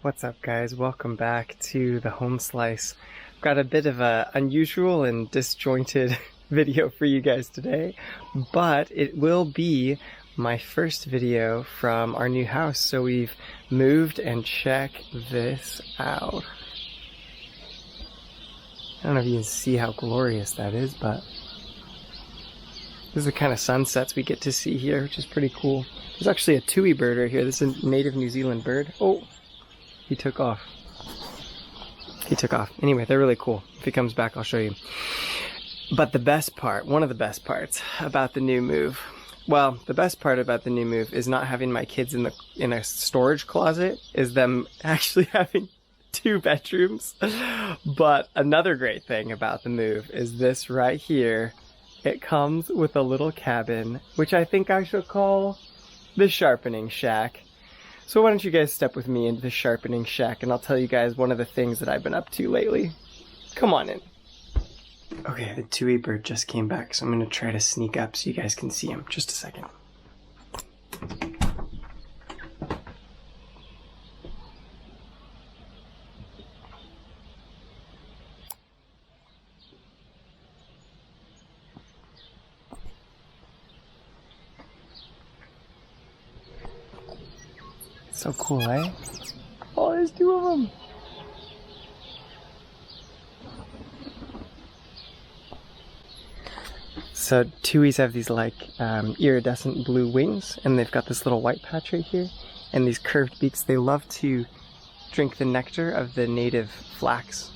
What's up, guys? Welcome back to the home slice. I've got a bit of a unusual and disjointed video for you guys today, but it will be my first video from our new house. So we've moved, and check this out. I don't know if you can see how glorious that is, but this is the kind of sunsets we get to see here, which is pretty cool. There's actually a tui bird right here. This is a native New Zealand bird. Oh, he took off. He took off. Anyway, they're really cool. If he comes back, I'll show you. But the best part, one of the best parts about the new move, well, the best part about the new move is not having my kids in a storage closet, is them actually having 2 bedrooms. But another great thing about the move is this right here. It comes with a little cabin, which I think I shall call the sharpening shack. So why don't you guys step with me into the sharpening shack, and I'll tell you guys one of the things that I've been up to lately. Come on in. Okay, the tui bird just came back, so I'm going to try to sneak up so you guys can see him. Just a second. So cool, eh? Oh, there's 2 of them. So tuis have these like iridescent blue wings, and they've got this little white patch right here, and these curved beaks. They love to drink the nectar of the native flax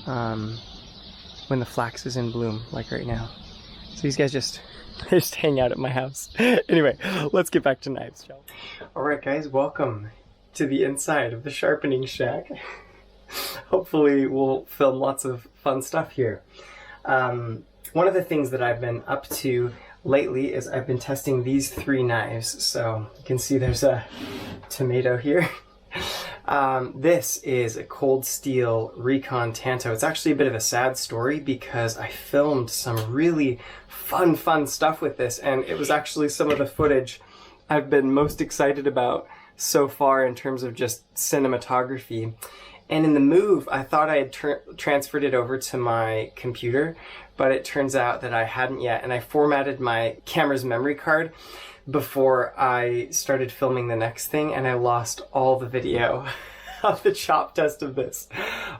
when the flax is in bloom, like right now. So these guys just hang out at my house. Anyway, let's get back to knives, shall we? Alright guys, welcome to the inside of the sharpening shack. Hopefully we'll film lots of fun stuff here. One of the things that I've been up to lately is I've been testing these 3 knives. So you can see there's a tomato here. This is a Cold Steel Recon Tanto. It's actually a bit of a sad story because I filmed some really fun stuff with this, and it was actually some of the footage I've been most excited about so far in terms of just cinematography. And in the move, I thought I had transferred it over to my computer, but it turns out that I hadn't yet, and I formatted my camera's memory card before I started filming the next thing, and I lost all the video of the chop test of this.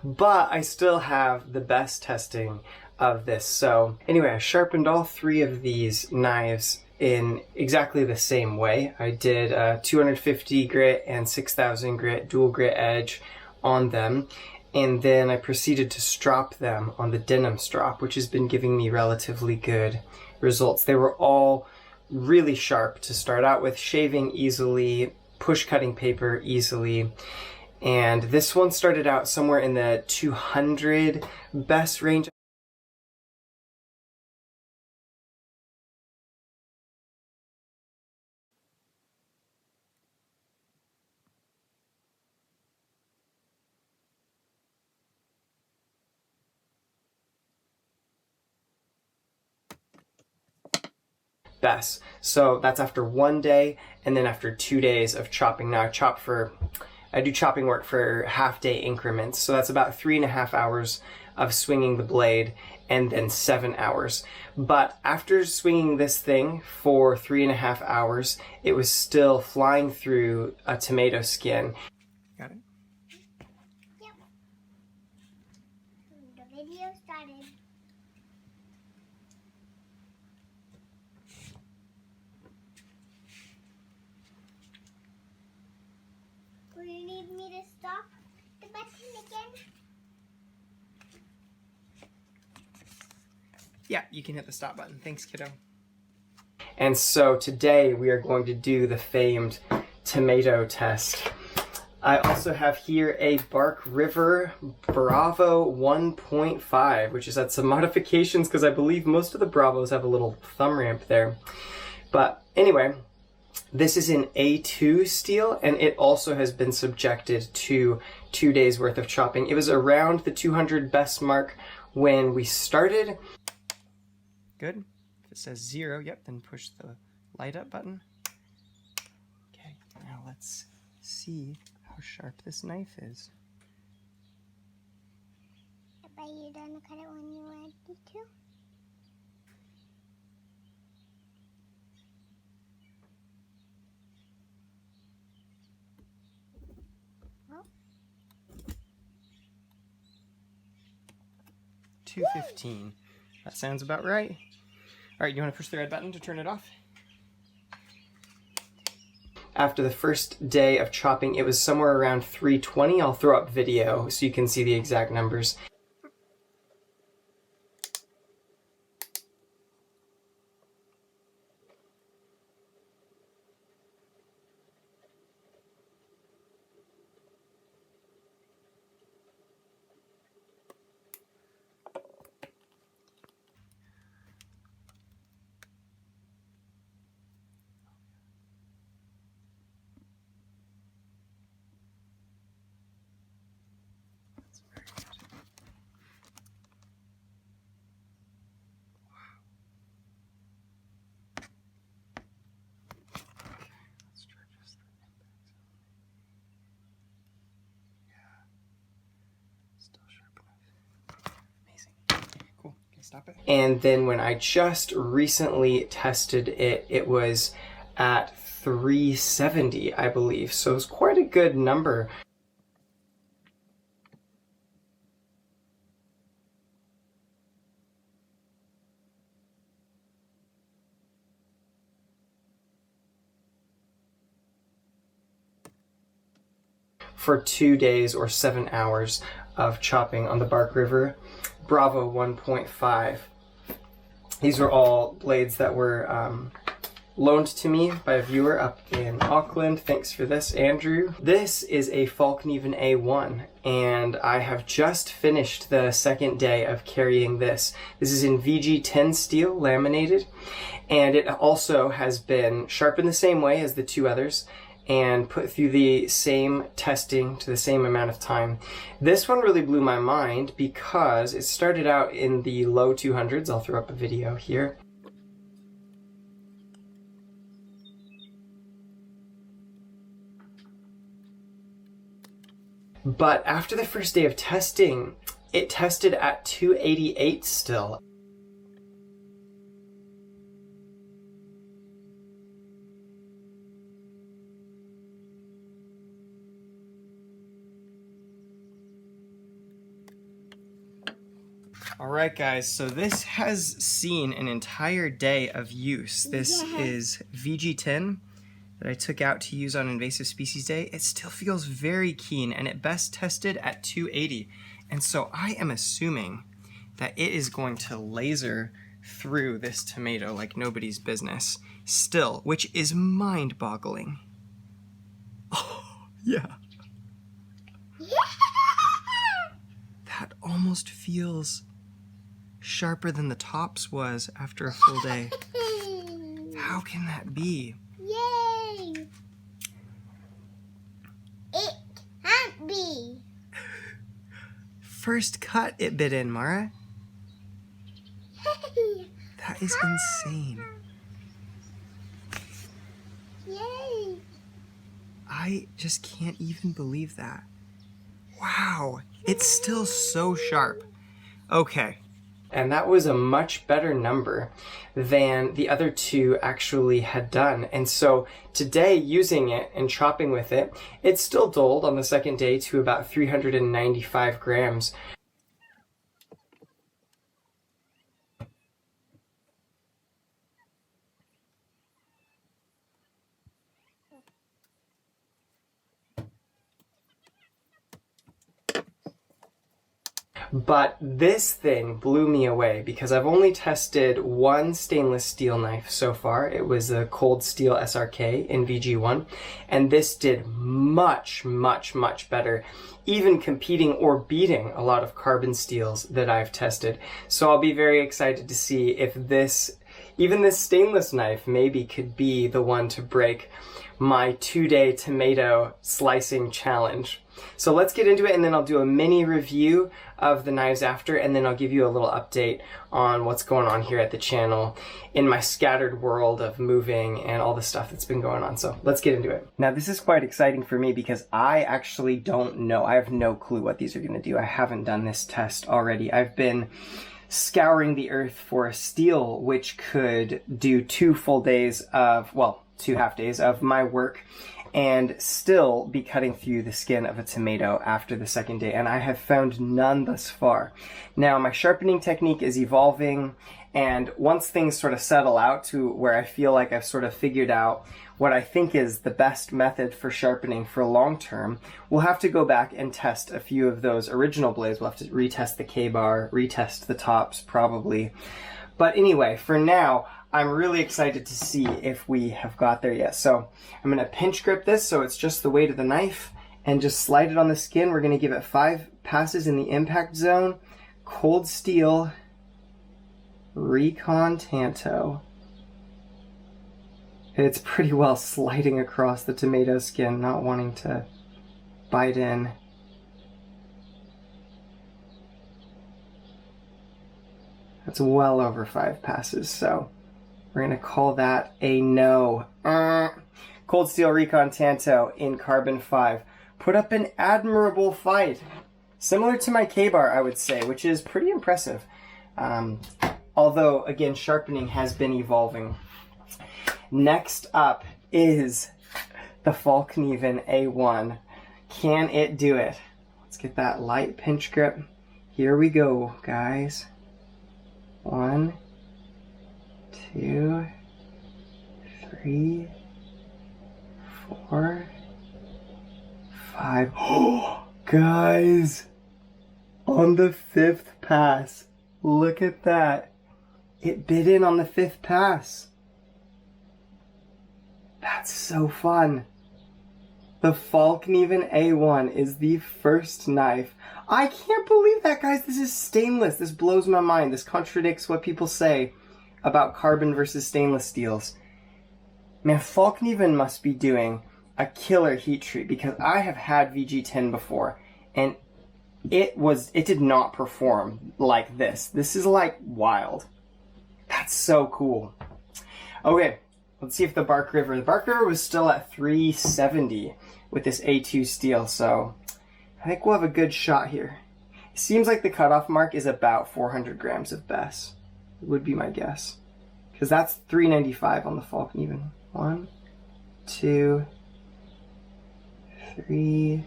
But I still have the BESS testing of this. So anyway, I sharpened all 3 of these knives in exactly the same way. I did a 250 grit and 6000 grit dual grit edge on them, and then I proceeded to strop them on the denim strop, which has been giving me relatively good results. They were all really sharp to start out with, shaving easily, push cutting paper easily, and this one started out somewhere in the 200 BESS range. BESS. So that's after 1 day, and then after 2 days of chopping. Now I do chopping work for half-day increments, so that's about 3.5 hours of swinging the blade, and then 7 hours. But after swinging this thing for 3.5 hours, it was still flying through a tomato skin. Got it? Yep. The video started. Will you need me to stop the button again? Yeah, you can hit the stop button. Thanks, kiddo. And so today we are going to do the famed tomato test. I also have here a Bark River Bravo 1.5, which has had some modifications because I believe most of the Bravos have a little thumb ramp there. But anyway, this is in A2 steel, and it also has been subjected to 2 days worth of chopping. It was around the 200 BESS mark when we started. Good. If it says 0, yep, then push the light up button. Okay, now let's see how how sharp this knife is. But you don't cut it when you want to? Oh. 215. That sounds about right. All right, you want to push the red button to turn it off? After the first day of chopping, it was somewhere around 320. I'll throw up video so you can see the exact numbers. Stop it. And then when I just recently tested it, it was at 370, I believe. So it's quite a good number. For 2 days or 7 hours of chopping on the Bark River. Bravo 1.5. These were all blades that were loaned to me by a viewer up in Auckland. Thanks for this, Andrew. This is a Fallkniven A1, and I have just finished the second day of carrying this. This is in VG10 steel, laminated, and it also has been sharpened the same way as the two others, and put through the same testing to the same amount of time. This one really blew my mind because it started out in the low 200s. I'll throw up a video here. But after the first day of testing, it tested at 288 still. Alright guys, so this has seen an entire day of use. This is VG10 that I took out to use on Invasive Species Day. It still feels very keen, and it best tested at 280. And so I am assuming that it is going to laser through this tomato like nobody's business still, which is mind-boggling. Oh, yeah. That almost feels sharper than the tops was after a full day. How can that be? Yay! It can't be. First cut it bit in, Mara. That is insane. Yay! I just can't even believe that. Wow, it's still so sharp. Okay. And that was a much better number than the other two actually had done. And so today, using it and chopping with it, it still dulled on the second day to about 395 grams. But this thing blew me away because I've only tested one stainless steel knife so far. It was the Cold Steel SRK in VG1, and this did much, much, much better, even competing or beating a lot of carbon steels that I've tested. So I'll be very excited to see if this, even this stainless knife, maybe could be the one to break my 2-day tomato slicing challenge. So let's get into it, and then I'll do a mini review of the knives after, and then I'll give you a little update on what's going on here at the channel in my scattered world of moving and all the stuff that's been going on. So let's get into it. Now this is quite exciting for me because I actually don't know. I have no clue what these are going to do. I haven't done this test already. I've been scouring the earth for a steel which could do 2 full days of, well, 2 half days of my work and still be cutting through the skin of a tomato after the second day, and I have found none thus far. Now my sharpening technique is evolving, and once things sort of settle out to where I feel like I've sort of figured out what I think is the best method for sharpening for long term, we'll have to go back and test a few of those original blades. We'll have to retest the K-bar, retest the tops probably. But anyway, for now, I'm really excited to see if we have got there yet. So I'm going to pinch grip this so it's just the weight of the knife and just slide it on the skin. We're going to give it 5 passes in the impact zone. Cold Steel Recon Tanto. It's pretty well sliding across the tomato skin, not wanting to bite in. That's well over 5 passes, so we're going to call that a no. Cold Steel Recon Tanto in carbon 5. Put up an admirable fight. Similar to my K-bar, I would say, which is pretty impressive. Although, again, sharpening has been evolving. Next up is the Fallkniven A1. Can it do it? Let's get that light pinch grip. Here we go, guys. 1, 2, 3, 4, 5. Oh, guys, on the 5th pass, look at that. It bit in on the 5th pass. That's so fun. The Fallkniven A1 is the first knife. I can't believe that, guys. This is stainless. This blows my mind. This contradicts what people say about carbon versus stainless steels. Man, Fallkniven must be doing a killer heat treat because I have had VG10 before and it did not perform like this. This is like wild. That's so cool. Okay, let's see if the Bark River was still at 370 with this A2 steel, so I think we'll have a good shot here. It seems like the cutoff mark is about 400 grams of BESS. Would be my guess. Because that's 395 on the Fallkniven. 1, 2, 3,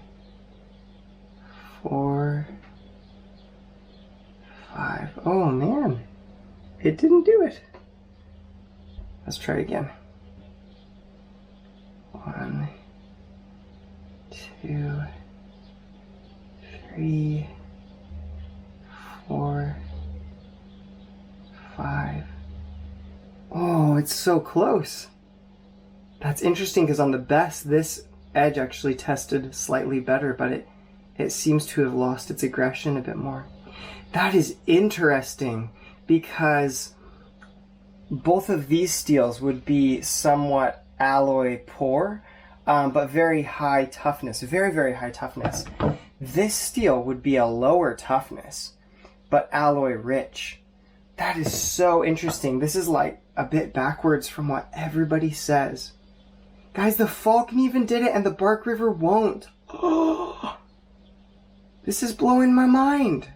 4, 5. Oh man, it didn't do it. Let's try again. 1, 2, 3, 4, 5. Oh, it's so close. That's interesting because on the BESS, this edge actually tested slightly better, but it seems to have lost its aggression a bit more. That is interesting because both of these steels would be somewhat alloy poor, but very high toughness, very, very high toughness. This steel would be a lower toughness, but alloy rich. That is so interesting. This is like a bit backwards from what everybody says. Guys, the Fallkniven did it and the Bark River won't. Oh, this is blowing my mind.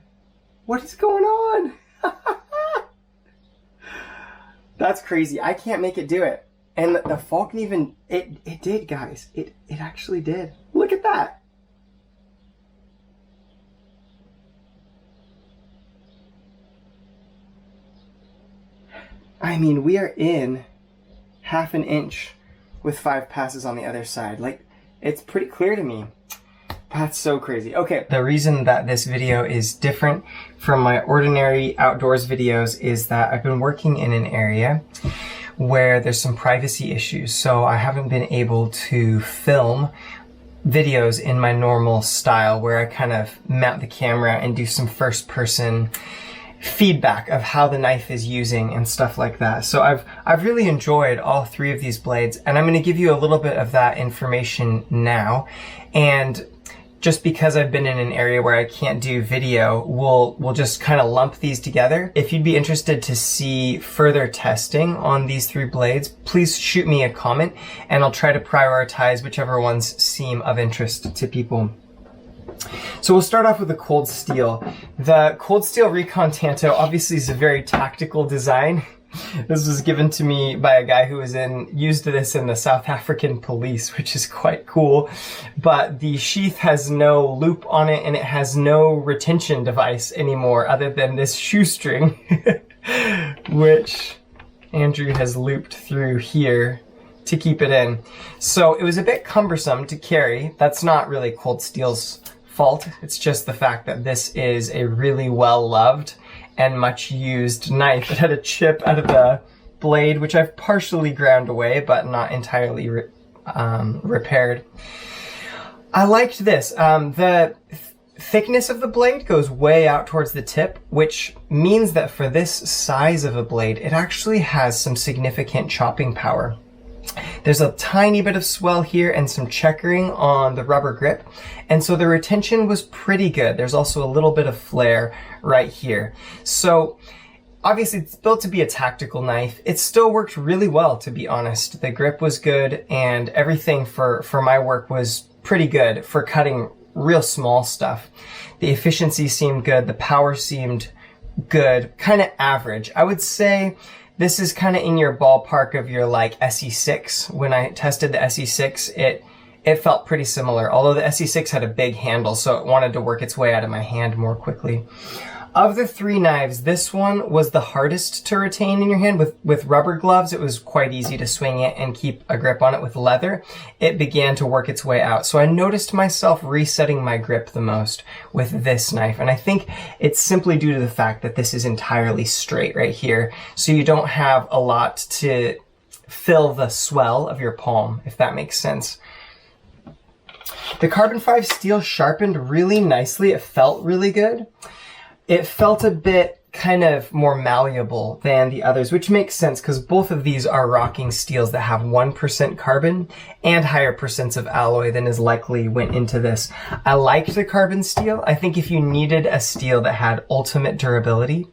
What is going on? That's crazy. I can't make it do it. And the Fallkniven, it did, guys. It actually did. Look at that. I mean, we are in half an inch with 5 passes on the other side. Like, it's pretty clear to me. That's so crazy. Okay, the reason that this video is different from my ordinary outdoors videos is that I've been working in an area where there's some privacy issues, so I haven't been able to film videos in my normal style where I kind of mount the camera and do some first person feedback of how the knife is using and stuff like that. So I've really enjoyed all 3 of these blades, and I'm going to give you a little bit of that information now. And just because I've been in an area where I can't do video, we'll just kind of lump these together. If you'd be interested to see further testing on these 3 blades, please shoot me a comment and I'll try to prioritize whichever ones seem of interest to people. So we'll start off with the Cold Steel. The Cold Steel Recon Tanto obviously is a very tactical design. This was given to me by a guy who used this in the South African police, which is quite cool. But the sheath has no loop on it and it has no retention device anymore other than this shoestring, which Andrew has looped through here to keep it in. So it was a bit cumbersome to carry. That's not really Cold Steel's fault. It's just the fact that this is a really well-loved and much used knife. It had a chip out of the blade, which I've partially ground away, but not entirely repaired. I liked this. The thickness of the blade goes way out towards the tip, which means that for this size of a blade, it actually has some significant chopping power. There's a tiny bit of swell here and some checkering on the rubber grip, and so the retention was pretty good. There's also a little bit of flare right here. So obviously it's built to be a tactical knife. It still worked really well, to be honest. The grip was good and everything for my work was pretty good for cutting real small stuff. The efficiency seemed good. The power seemed good, kind of average. I would say this is kind of in your ballpark of your like SE6. When I tested the SE6, it felt pretty similar, although the SE6 had a big handle, so it wanted to work its way out of my hand more quickly. Of the 3 knives, this one was the hardest to retain in your hand. With rubber gloves, it was quite easy to swing it and keep a grip on it. With leather, it began to work its way out. So I noticed myself resetting my grip the most with this knife. And I think it's simply due to the fact that this is entirely straight right here. So you don't have a lot to fill the swell of your palm, if that makes sense. The carbon 5 steel sharpened really nicely. It felt really good. It felt a bit kind of more malleable than the others, which makes sense because both of these are rocking steels that have 1% carbon and higher percents of alloy than is likely went into this. I liked the carbon steel. I think if you needed a steel that had ultimate durability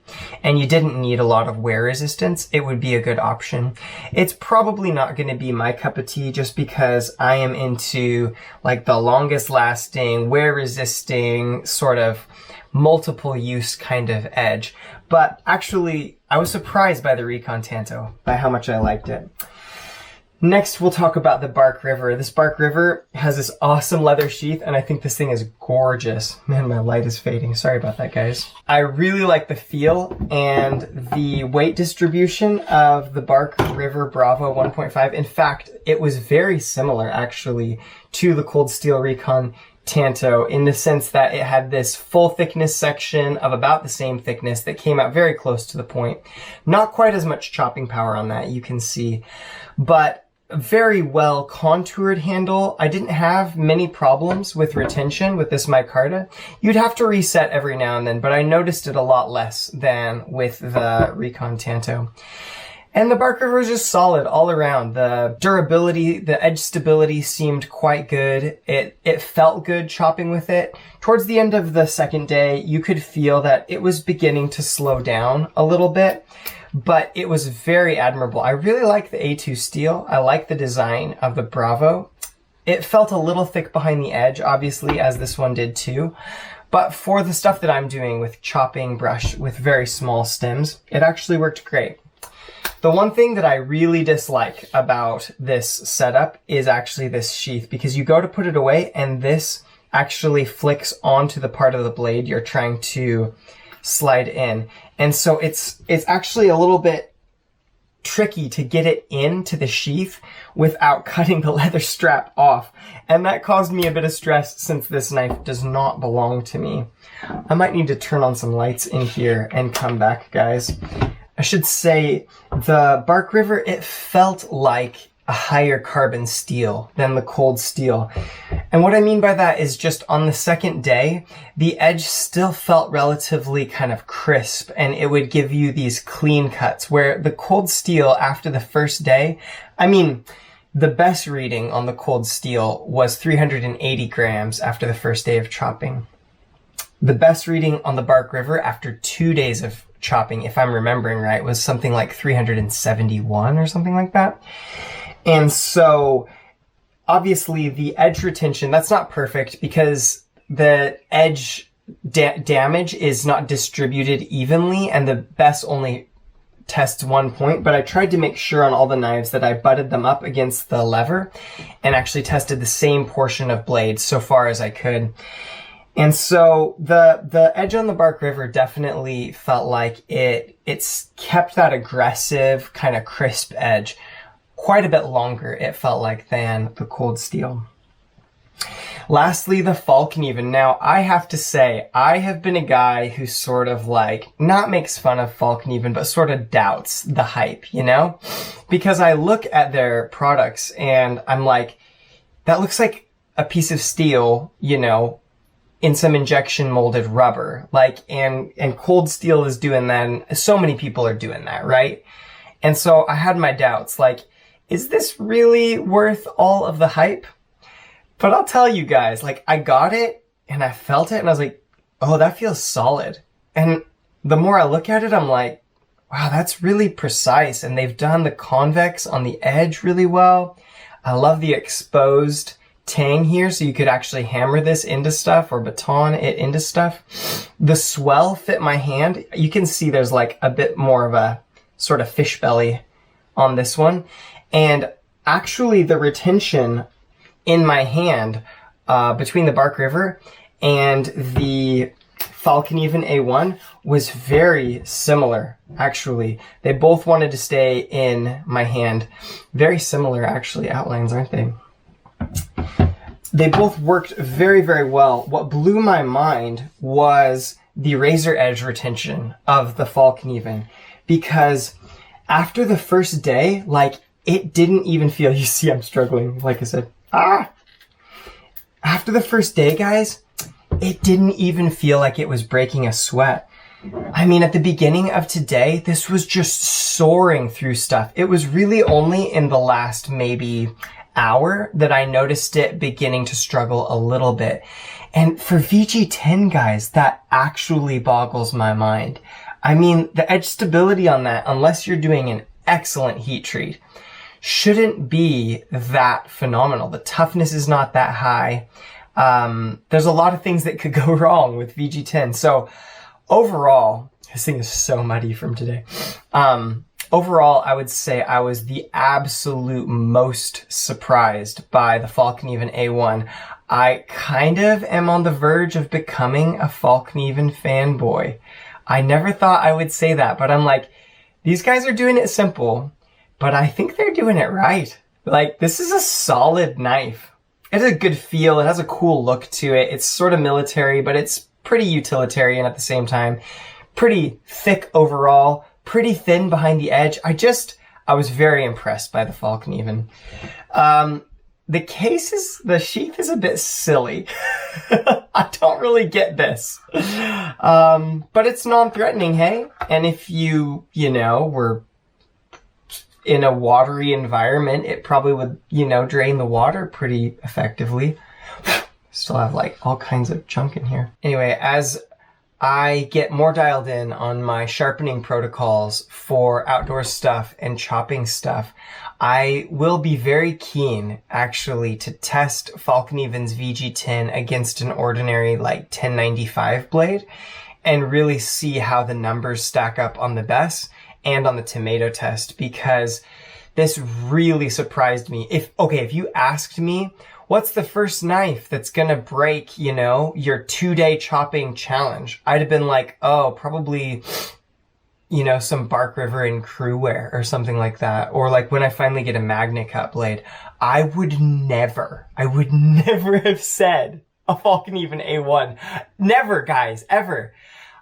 and you didn't need a lot of wear resistance, it would be a good option. It's probably not going to be my cup of tea just because I am into like the longest lasting, wear resisting sort of multiple use kind of edge. But actually, I was surprised by the Recon Tanto, by how much I liked it. Next, we'll talk about the Bark River. This Bark River has this awesome leather sheath, and I think this thing is gorgeous. Man, my light is fading. Sorry about that, guys. I really like the feel and the weight distribution of the Bark River Bravo 1.5. In fact, it was very similar, actually, to the Cold Steel Recon Tanto in the sense that it had this full thickness section of about the same thickness that came out very close to the point. Not quite as much chopping power on that, you can see, but very well contoured handle. I didn't have many problems with retention with this micarta. You'd have to reset every now and then, but I noticed it a lot less than with the Recon Tanto. And the Bark River was just solid all around. The durability, the edge stability seemed quite good. It felt good chopping with it. Towards the end of the second day, you could feel that it was beginning to slow down a little bit, but it was very admirable. I really like the A2 steel. I like the design of the Bravo. It felt a little thick behind the edge, obviously, as this one did too. But for the stuff that I'm doing with chopping brush with very small stems, it actually worked great. The one thing that I really dislike about this setup is actually this sheath, because you go to put it away and this actually flicks onto the part of the blade you're trying to slide in. And so it's actually a little bit tricky to get it into the sheath without cutting the leather strap off. And that caused me a bit of stress since this knife does not belong to me. I might need to turn on some lights in here and come back, guys. I should say the Bark River, it felt like a higher carbon steel than the Cold Steel. And what I mean by that is just on the second day, the edge still felt relatively kind of crisp and it would give you these clean cuts, where the Cold Steel after the first day, I mean, the BESS reading on the Cold Steel was 380 grams after the first day of chopping. The BESS reading on the Bark River after 2 days of chopping, if I'm remembering right, was something like 371 or something like that. And so obviously the edge retention, that's not perfect because the edge damage is not distributed evenly and the BESS only tests 1 point, but I tried to make sure on all the knives that I butted them up against the lever and actually tested the same portion of blade so far as I could. And so the edge on the Bark River definitely felt like it's kept that aggressive kind of crisp edge quite a bit longer, it felt like, than the Cold Steel. Lastly, the Fallkniven. Now, I have to say, I have been a guy who sort of like, not makes fun of Fallkniven, but sort of doubts the hype, you know? Because I look at their products and I'm like, that looks like a piece of steel, you know, in some injection molded rubber. Like, and Cold Steel is doing that, and so many people are doing that, right? And so I had my doubts, like, is this really worth all of the hype? But I'll tell you guys, like, I got it and I felt it and I was like, oh, that feels solid. And the more I look at it, I'm like, wow, that's really precise. And they've done the convex on the edge really well. I love the exposed tang here, so you could actually hammer this into stuff or baton it into stuff. The swell fit my hand. You can see there's like a bit more of a sort of fish belly on this one. And actually the retention in my hand between the Bark River and the Fallkniven A1 was very similar, actually. They both wanted to stay in my hand. Very similar, actually, outlines, aren't they? They both worked very, very well. What blew my mind was the razor edge retention of the Fallkniven, because after the first day, like, it didn't even feel, you see I'm struggling, like I said. After the first day, guys, it didn't even feel like it was breaking a sweat. I mean, at the beginning of today, this was just soaring through stuff. It was really only in the last maybe hour that I noticed it beginning to struggle a little bit. And for VG10, guys, that actually boggles my mind. I mean, the edge stability on that, unless you're doing an excellent heat treat, shouldn't be that phenomenal. The toughness is not that high. There's a lot of things that could go wrong with VG10. So overall, this thing is so muddy from today. Overall, I would say I was the absolute most surprised by the Fallkniven A1. I kind of am on the verge of becoming a Fallkniven fanboy. I never thought I would say that, but I'm like, these guys are doing it simple, but I think they're doing it right. Like, this is a solid knife. It has a good feel. It has a cool look to it. It's sort of military, but it's pretty utilitarian at the same time. Pretty thick overall. Pretty thin behind the edge. I was very impressed by the Fallkniven. The sheath is a bit silly. I don't really get this. But it's non-threatening, hey? And if you were in a watery environment, it probably would, drain the water pretty effectively. Still have like all kinds of junk in here. Anyway, as I get more dialed in on my sharpening protocols for outdoor stuff and chopping stuff, I will be very keen, actually, to test Fallkniven's VG10 against an ordinary, like, 1095 blade and really see how the numbers stack up on the BESS and on the tomato test, because this really surprised me. If you asked me, what's the first knife that's gonna break, your 2-day chopping challenge? I'd have been like, oh, probably, some Bark River and Crewware or something like that. Or like when I finally get a Magna Cut blade. I would never have said a Fallkniven A1. Never, guys, ever.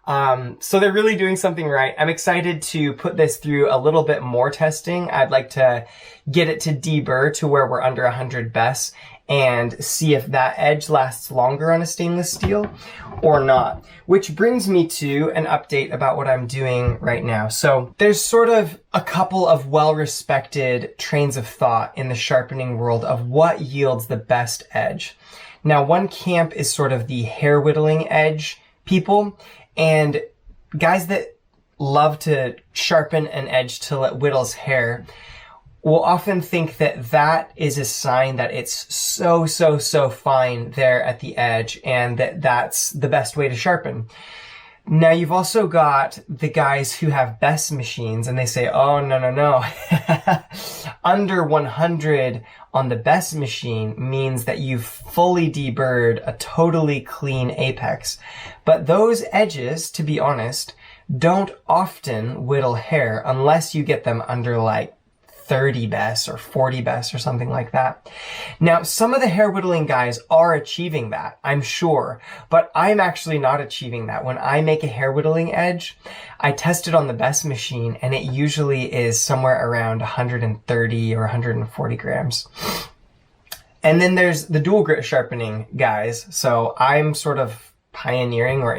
So they're really doing something right. I'm excited to put this through a little bit more testing. I'd like to get it to deburr to where we're under 100 BESS and see if that edge lasts longer on a stainless steel or not. Which brings me to an update about what I'm doing right now. So there's sort of a couple of well-respected trains of thought in the sharpening world of what yields the best edge. Now, one camp is sort of the hair whittling edge people, and guys that love to sharpen an edge till it whittles hair will often think that that is a sign that it's so fine there at the edge and that that's the best way to sharpen. Now, you've also got the guys who have BESS machines and they say, oh, no. Under 100 on the BESS machine means that you've fully deburred a totally clean apex. But those edges, to be honest, don't often whittle hair unless you get them under like 30 BESS or 40 BESS or something like that. Now, some of the hair whittling guys are achieving that, I'm sure, but I'm actually not achieving that. When I make a hair whittling edge, I test it on the BESS machine and it usually is somewhere around 130 or 140 grams. And then there's the dual grit sharpening guys. So I'm sort of pioneering or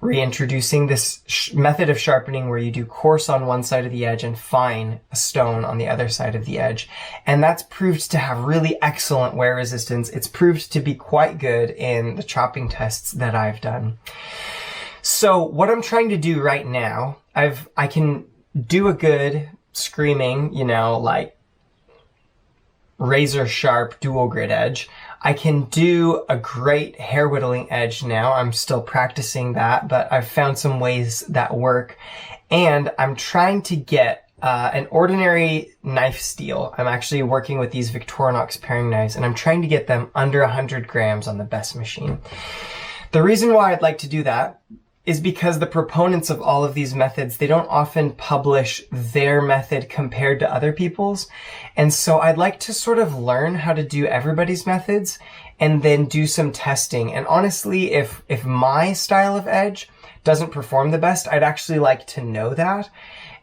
reintroducing this method of sharpening where you do coarse on one side of the edge and fine stone on the other side of the edge. And that's proved to have really excellent wear resistance. It's proved to be quite good in the chopping tests that I've done. So what I'm trying to do right now, I can do a good screaming, like razor sharp dual grit edge. I can do a great hair whittling edge now. I'm still practicing that, but I've found some ways that work. And I'm trying to get an ordinary knife steel. I'm actually working with these Victorinox paring knives, and I'm trying to get them under 100 grams on the BESS machine. The reason why I'd like to do that is because the proponents of all of these methods, they don't often publish their method compared to other people's. And so I'd like to sort of learn how to do everybody's methods and then do some testing. And honestly, if my style of edge doesn't perform the best, I'd actually like to know that.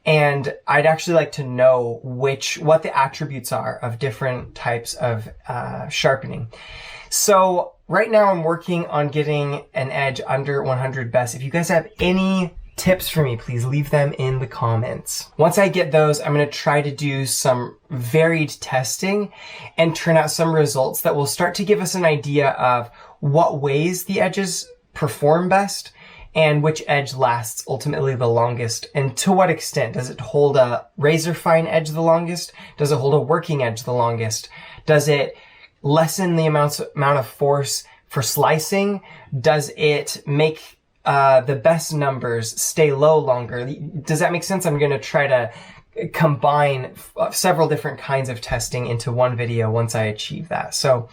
And I'd actually like to know what the attributes are of different types of sharpening. So right now I'm working on getting an edge under 100 BESS. If you guys have any tips for me, please leave them in the comments. Once I get those, I'm going to try to do some varied testing and turn out some results that will start to give us an idea of what ways the edges perform best and which edge lasts ultimately the longest, and to what extent. Does it hold a razor fine edge the longest? Does it hold a working edge the longest? Does it lessen the amount of force for slicing? Does it make the best numbers stay low longer? Does that make sense? I'm going to try to combine several different kinds of testing into one video once I achieve that. So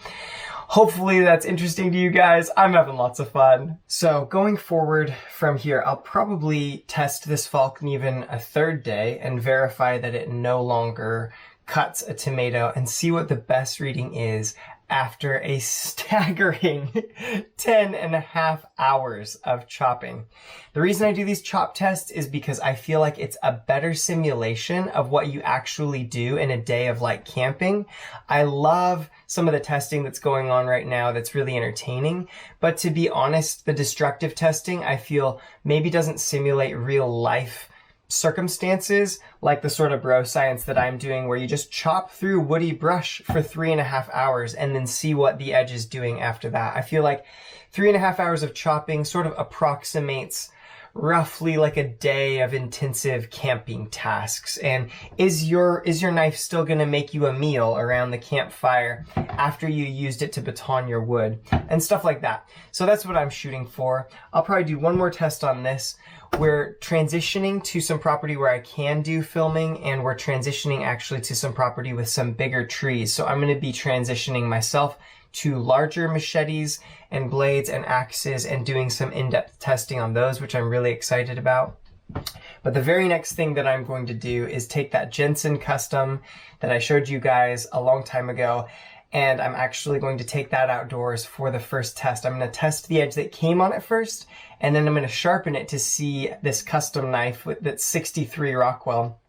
hopefully that's interesting to you guys. I'm having lots of fun. So going forward from here, I'll probably test this Fallkniven a third day and verify that it no longer cuts a tomato and see what the best reading is after a staggering 10.5 hours of chopping. The reason I do these chop tests is because I feel like it's a better simulation of what you actually do in a day of like camping. I love some of the testing that's going on right now that's really entertaining, but to be honest, the destructive testing I feel maybe doesn't simulate real life circumstances like the sort of bro science that I'm doing, where you just chop through woody brush for 3.5 hours and then see what the edge is doing after that. I feel like 3.5 hours of chopping sort of approximates roughly like a day of intensive camping tasks. And is your knife still going to make you a meal around the campfire after you used it to baton your wood and stuff like that? So that's what I'm shooting for. I'll probably do one more test on this. We're transitioning to some property where I can do filming, and we're transitioning actually to some property with some bigger trees. So I'm going to be transitioning myself to larger machetes and blades and axes and doing some in-depth testing on those, which I'm really excited about. But the very next thing that I'm going to do is take that Jensen custom that I showed you guys a long time ago, and I'm actually going to take that outdoors for the first test. I'm going to test the edge that came on it first, and then I'm going to sharpen it to see this custom knife that's 63 Rockwell.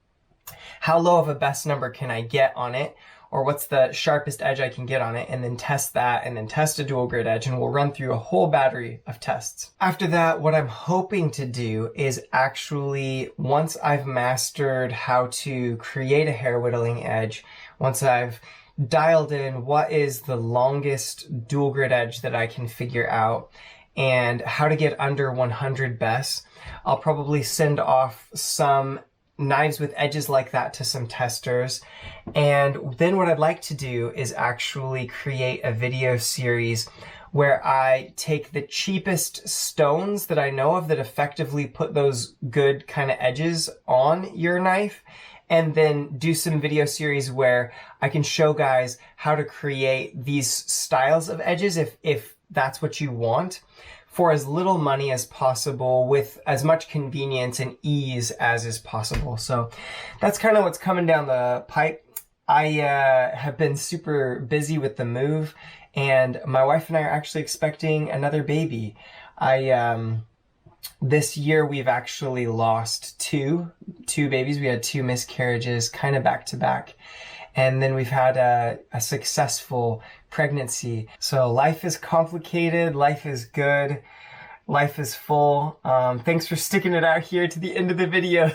How low of a best number can I get on it or what's the sharpest edge I can get on it, and then test that, and then test a dual grit edge, and we'll run through a whole battery of tests. After that, what I'm hoping to do is actually, once I've mastered how to create a hair whittling edge, once I've dialed in what is the longest dual grit edge that I can figure out, and how to get under 100 BESS, I'll probably send off some knives with edges like that to some testers. And then what I'd like to do is actually create a video series where I take the cheapest stones that I know of that effectively put those good kind of edges on your knife, and then do some video series where I can show guys how to create these styles of edges if that's what you want, for as little money as possible, with as much convenience and ease as is possible. So that's kind of what's coming down the pipe. I have been super busy with the move, and my wife and I are actually expecting another baby. This year we've actually lost two babies. We had 2 miscarriages kind of back to back. And then we've had a successful pregnancy. So life is complicated, life is good, life is full. Thanks for sticking it out here to the end of the video.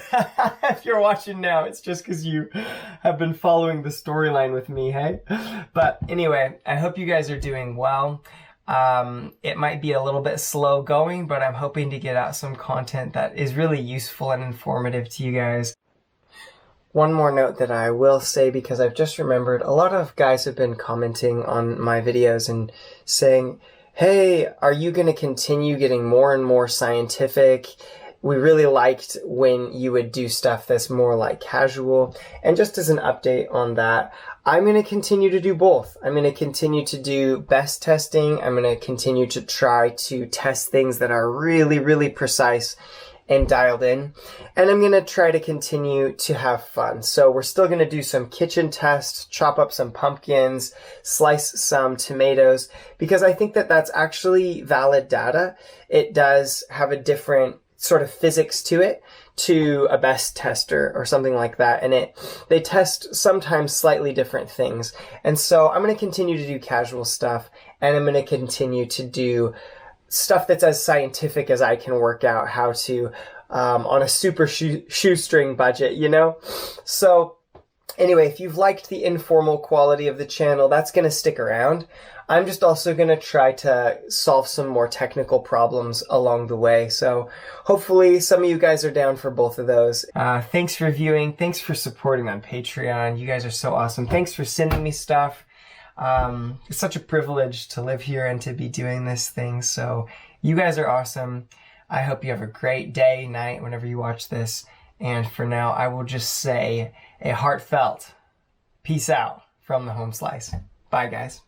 If you're watching now, it's just because you have been following the storyline with me, hey? But anyway, I hope you guys are doing well. It might be a little bit slow going, but I'm hoping to get out some content that is really useful and informative to you guys. One more note that I will say, because I've just remembered, a lot of guys have been commenting on my videos and saying, hey, are you going to continue getting more and more scientific? We really liked when you would do stuff that's more like casual. And just as an update on that, I'm going to continue to do both. I'm going to continue to do BESS testing. I'm going to continue to try to test things that are really, really precise and dialed in. And I'm going to try to continue to have fun. So we're still going to do some kitchen tests, chop up some pumpkins, slice some tomatoes, because I think that that's actually valid data. It does have a different sort of physics to it, to a BESS tester or something like that. And they test sometimes slightly different things. And so I'm going to continue to do casual stuff, and I'm going to continue to do stuff that's as scientific as I can work out how to, on a super shoestring budget, you know? So anyway, if you've liked the informal quality of the channel, that's going to stick around. I'm just also going to try to solve some more technical problems along the way. So hopefully some of you guys are down for both of those. Thanks for viewing. Thanks for supporting on Patreon. You guys are so awesome. Thanks for sending me stuff. It's such a privilege to live here and to be doing this thing. So you guys are awesome. I hope you have a great day, night, whenever you watch this. And for now, I will just say a heartfelt peace out from the home slice. Bye, guys.